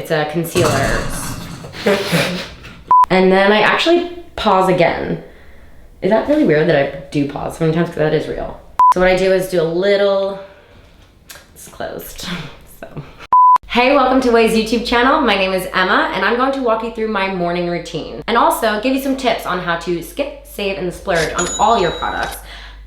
It's a concealer. And then I actually pause again. Is that really weird that I do pause sometimes? Because that is real. So what I do is do a little, it's closed, so. Hey, welcome to OUAI's YouTube channel. My name is Emma, and I'm going to walk you through my morning routine and also give you some tips on how to skip, save, and splurge on all your products.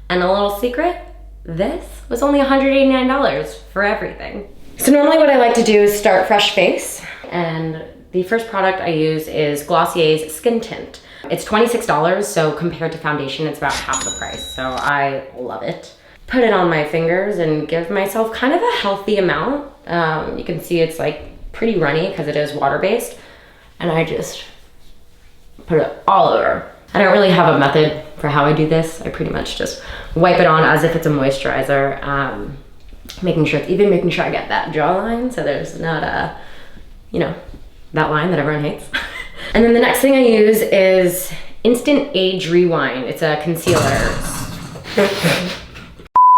And a little secret, this was only $189 for everything. So normally what I like to do is start fresh face, and the first product I use is Glossier's Skin Tint. It's $26, so compared to foundation, it's about half the price, so I love it. Put it on my fingers and give myself kind of a healthy amount. You can see it's like pretty runny because it is water-based, and I just put it all over. I don't really have a method for how I do this. I pretty much just wipe it on as if it's a moisturizer, making sure I get that jawline so there's not a, you know, that line that everyone hates. And then the next thing I use is Instant Age Rewind. It's a concealer.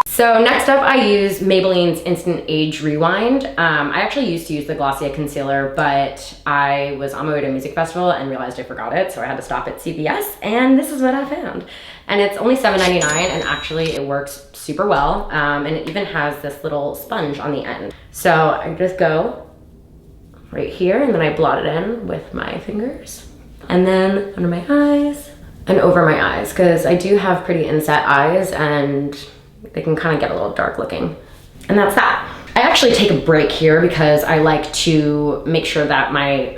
So next up I use Maybelline's Instant Age Rewind. I actually used to use the Glossy concealer, but I was on my way to a music festival and realized I forgot it, so I had to stop at CVS, and this is what I found. And it's only $7.99, and actually it works super well, and it even has this little sponge on the end. So I just go right here, and then I blot it in with my fingers, and then under my eyes and over my eyes, because I do have pretty inset eyes and they can kind of get a little dark looking. And that's that. I actually take a break here because I like to make sure that my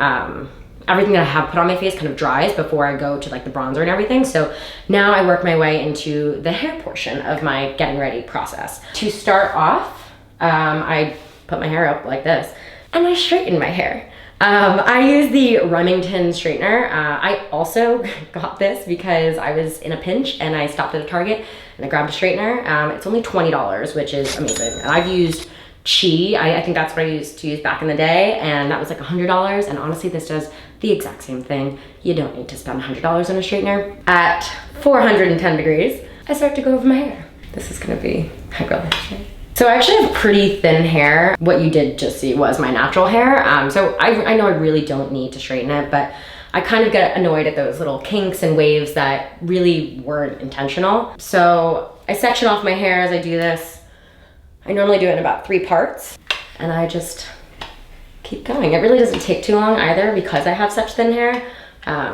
everything that I have put on my face kind of dries before I go to like the bronzer and everything. So now I work my way into the hair portion of my getting ready process. To start off, I put my hair up like this and I straighten my hair. I use the Remington straightener. I also got this because I was in a pinch and I stopped at a Target and I grabbed a straightener. It's only $20, which is amazing. And I've used Chi. I think that's what I used to use back in the day, and that was like $100. And honestly, this does the exact same thing. You don't need to spend $100 on a straightener. At 410 degrees, I start to go over my hair. This is gonna be hydraulic. So I actually have pretty thin hair. What you did just see was my natural hair. So I know I really don't need to straighten it, but I kind of get annoyed at those little kinks and waves that really weren't intentional. So I section off my hair as I do this. I normally do it in about 3 parts, and I just keep going. It really doesn't take too long either because I have such thin hair.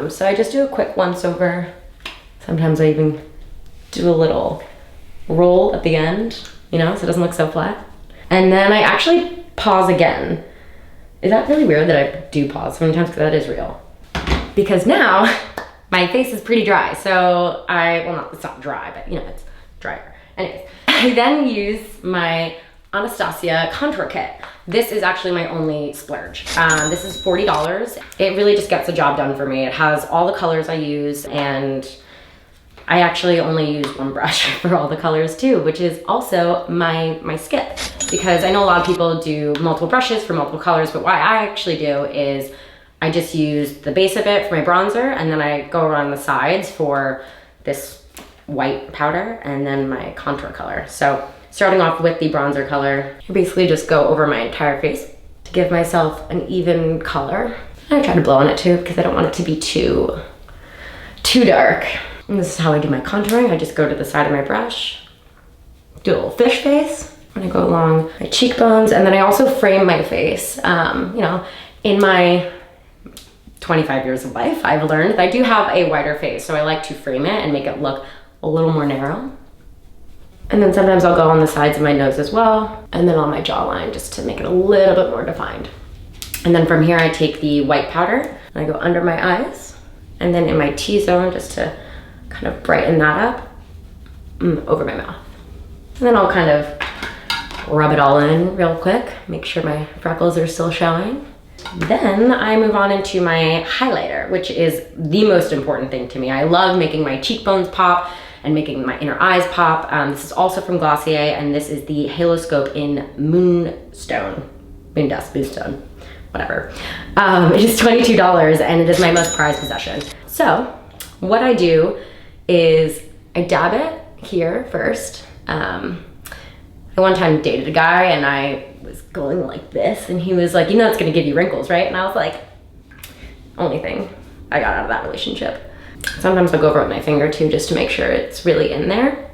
So I just do a quick once over. Sometimes I even do a little roll at the end, you know, so it doesn't look so flat. And then I actually pause again. Is that really weird that I do pause sometimes? Because that is real. Because now my face is pretty dry. So it's not dry, but you know, it's drier. Anyways, I then use my Anastasia contour kit. This is actually my only splurge. This is $40. It really just gets the job done for me. It has all the colors I use, and I actually only use one brush for all the colors too, which is also my skip. Because I know a lot of people do multiple brushes for multiple colors, but what I actually do is I just use the base of it for my bronzer, and then I go around the sides for this white powder and then my contour color. So starting off with the bronzer color, I basically just go over my entire face to give myself an even color. I try to blow on it too because I don't want it to be too dark. And this is how I do my contouring. I just go to the side of my brush, do a little fish face, and I go along my cheekbones, and then I also frame my face. You know, in my 25 years of life, I've learned that I do have a wider face, so I like to frame it and make it look a little more narrow. And then sometimes I'll go on the sides of my nose as well, and then on my jawline just to make it a little bit more defined. And then from here I take the white powder and I go under my eyes, and then in my T-zone just to kind of brighten that up, over my mouth. And then I'll kind of rub it all in real quick, make sure my freckles are still showing. Then I move on into my highlighter, which is the most important thing to me. I love making my cheekbones pop and making my inner eyes pop. This is also from Glossier, and this is the Halo Scope in Moonstone, whatever. It is $22, and it is my most prized possession. So what I do is I dab it here first. I one time dated a guy, and I was going like this, and he was like, you know, it's gonna give you wrinkles, right? And I was like, only thing I got out of that relationship. Sometimes I'll go over with my finger too, just to make sure it's really in there.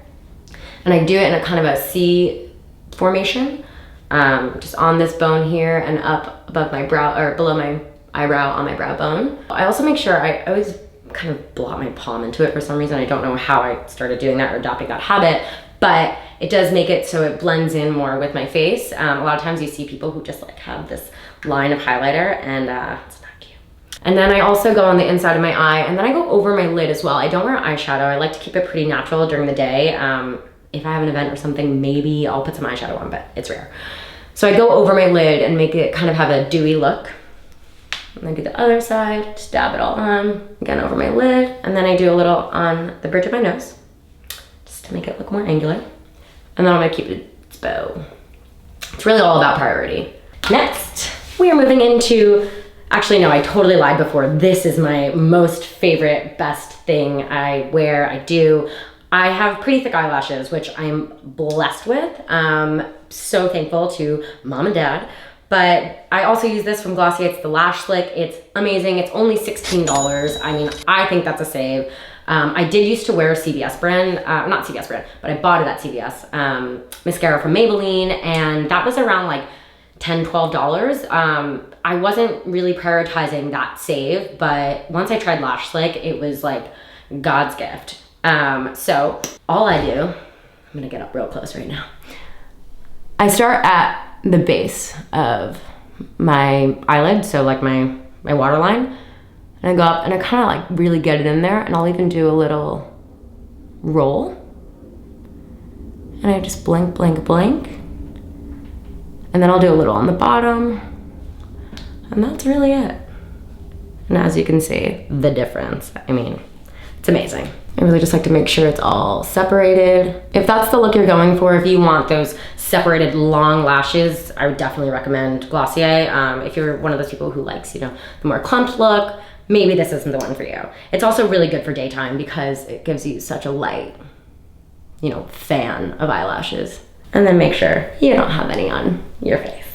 And I do it in a kind of a C formation, just on this bone here and up above my brow, or below my eyebrow on my brow bone. I also make sure I always kind of blot my palm into it for some reason. I don't know how I started doing that or adopting that habit, but it does make it so it blends in more with my face. A lot of times you see people who just like have this line of highlighter, and it's not cute. And then I also go on the inside of my eye, and then I go over my lid as well. I don't wear eyeshadow. I like to keep it pretty natural during the day. If I have an event or something, maybe I'll put some eyeshadow on, but it's rare. So I go over my lid and make it kind of have a dewy look. And then do the other side, just dab it all on, again over my lid, and then I do a little on the bridge of my nose, just to make it look more angular. And then I'm gonna keep its bow. It's really all about priority. Next, we are moving into, actually no, I totally lied before. This is my most favorite, best thing I wear, I do. I have pretty thick eyelashes, which I'm blessed with. So thankful to mom and dad. But I also use this from Glossy. It's the Lash Slick. It's amazing. It's only $16. I mean, I think that's a save. I did used to wear a CVS brand, not CVS brand, but I bought it at CVS, mascara from Maybelline, and that was around like $10, $12. I wasn't really prioritizing that save, but once I tried Lash Slick, it was like God's gift. So all I do, I'm gonna get up real close right now. I start at the base of my eyelid, so like my waterline, and I go up and I kind of like really get it in there, and I'll even do a little roll, and I just blink, blink, blink, and then I'll do a little on the bottom, and that's really it. And as you can see, the difference, I mean, it's amazing. I really just like to make sure it's all separated. If that's the look you're going for, if you want those separated long lashes, I would definitely recommend Glossier. If you're one of those people who likes, you know, the more clumped look, maybe this isn't the one for you. It's also really good for daytime because it gives you such a light, you know, fan of eyelashes. And then make sure you don't have any on your face.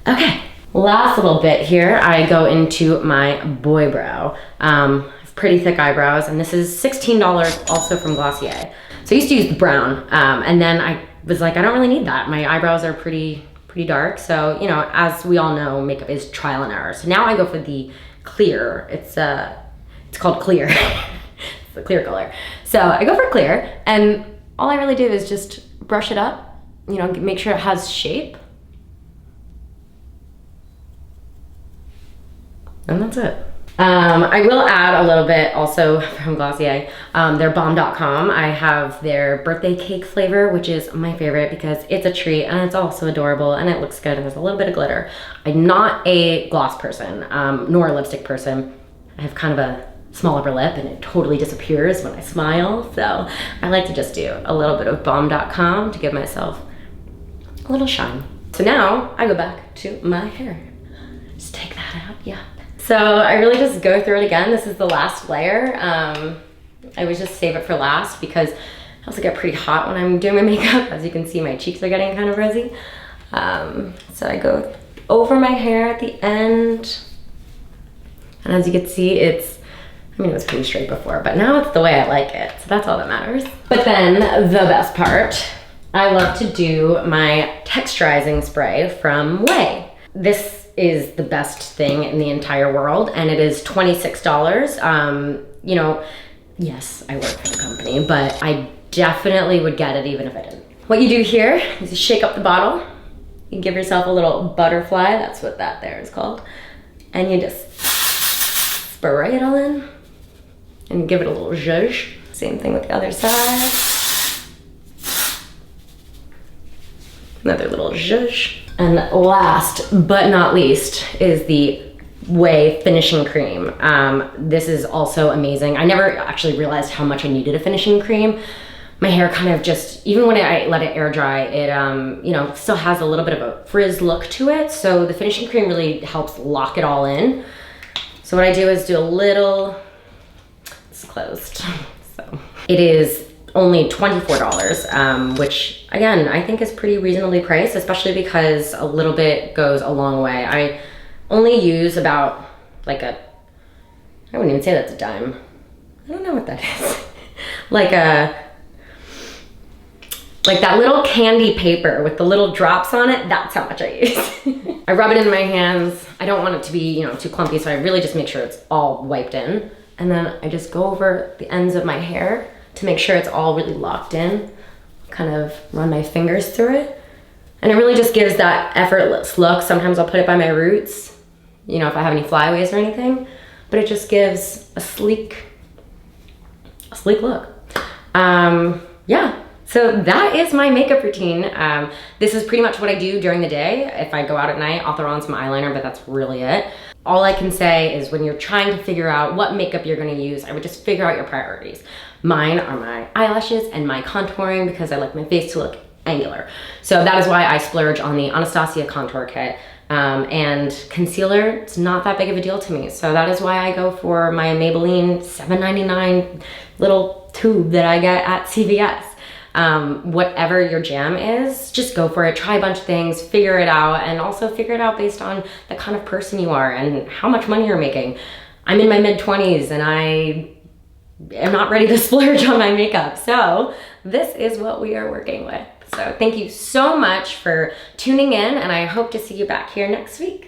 Okay, last little bit here, I go into my boy brow. Pretty thick eyebrows, and this is $16 also from Glossier. So I used to use the brown, and then I was like, I don't really need that. My eyebrows are pretty dark, so you know, as we all know, makeup is trial and error. So now I go for the clear. It's called clear. It's the clear color. So I go for clear, and all I really do is just brush it up, you know, make sure it has shape, and that's it. I will add a little bit also from Glossier, their bomb.com. I have their birthday cake flavor, which is my favorite because it's a treat and it's also adorable and it looks good and there's a little bit of glitter. I'm not a gloss person, nor a lipstick person. I have kind of a small upper lip and it totally disappears when I smile. So I like to just do a little bit of bomb.com to give myself a little shine. So now I go back to my hair. Just take that out, yeah. So I really just go through it again. This is the last layer. I always just save it for last because I also get pretty hot when I'm doing my makeup. As you can see, my cheeks are getting kind of rosy. So I go over my hair at the end. And as you can see, I mean, it was pretty straight before, but now it's the way I like it. So that's all that matters. But then the best part, I love to do my texturizing spray from OUAI. This is the best thing in the entire world, and it is $26. You know, yes, I work for the company, but I definitely would get it even if I didn't. What you do here is you shake up the bottle, you give yourself a little butterfly, that's what that there is called, and you just spray it all in, and give it a little zhuzh. Same thing with the other side. Another little zhuzh. And last but not least is the OUAI finishing cream. This is also amazing. I never actually realized how much I needed a finishing cream. My hair kind of just, even when I let it air dry, it you know, still has a little bit of a frizz look to it. So the finishing cream really helps lock it all in. So what I do is do a little, it's closed. So it is only $24, which again, I think is pretty reasonably priced, especially because a little bit goes a long way. I only use about like I wouldn't even say that's a dime. I don't know what that is. like that little candy paper with the little drops on it, that's how much I use. I rub it in my hands. I don't want it to be, too clumpy, so I really just make sure it's all wiped in. And then I just go over the ends of my hair to make sure it's all really locked in. Kind of run my fingers through it. And it really just gives that effortless look. Sometimes I'll put it by my roots, if I have any flyaways or anything, but it just gives a sleek look. Yeah. So that is my makeup routine. This is pretty much what I do during the day. If I go out at night, I'll throw on some eyeliner, but that's really it. All I can say is when you're trying to figure out what makeup you're gonna use, I would just figure out your priorities. Mine are my eyelashes and my contouring because I like my face to look angular. So that is why I splurge on the Anastasia contour kit. And concealer, it's not that big of a deal to me. So that is why I go for my Maybelline $7.99 little tube that I get at CVS. Whatever your jam is, just go for it. Try a bunch of things, figure it out, and also figure it out based on the kind of person you are and how much money you're making. I'm in my mid-20s and I am not ready to splurge on my makeup. So this is what we are working with. So thank you so much for tuning in, and I hope to see you back here next week.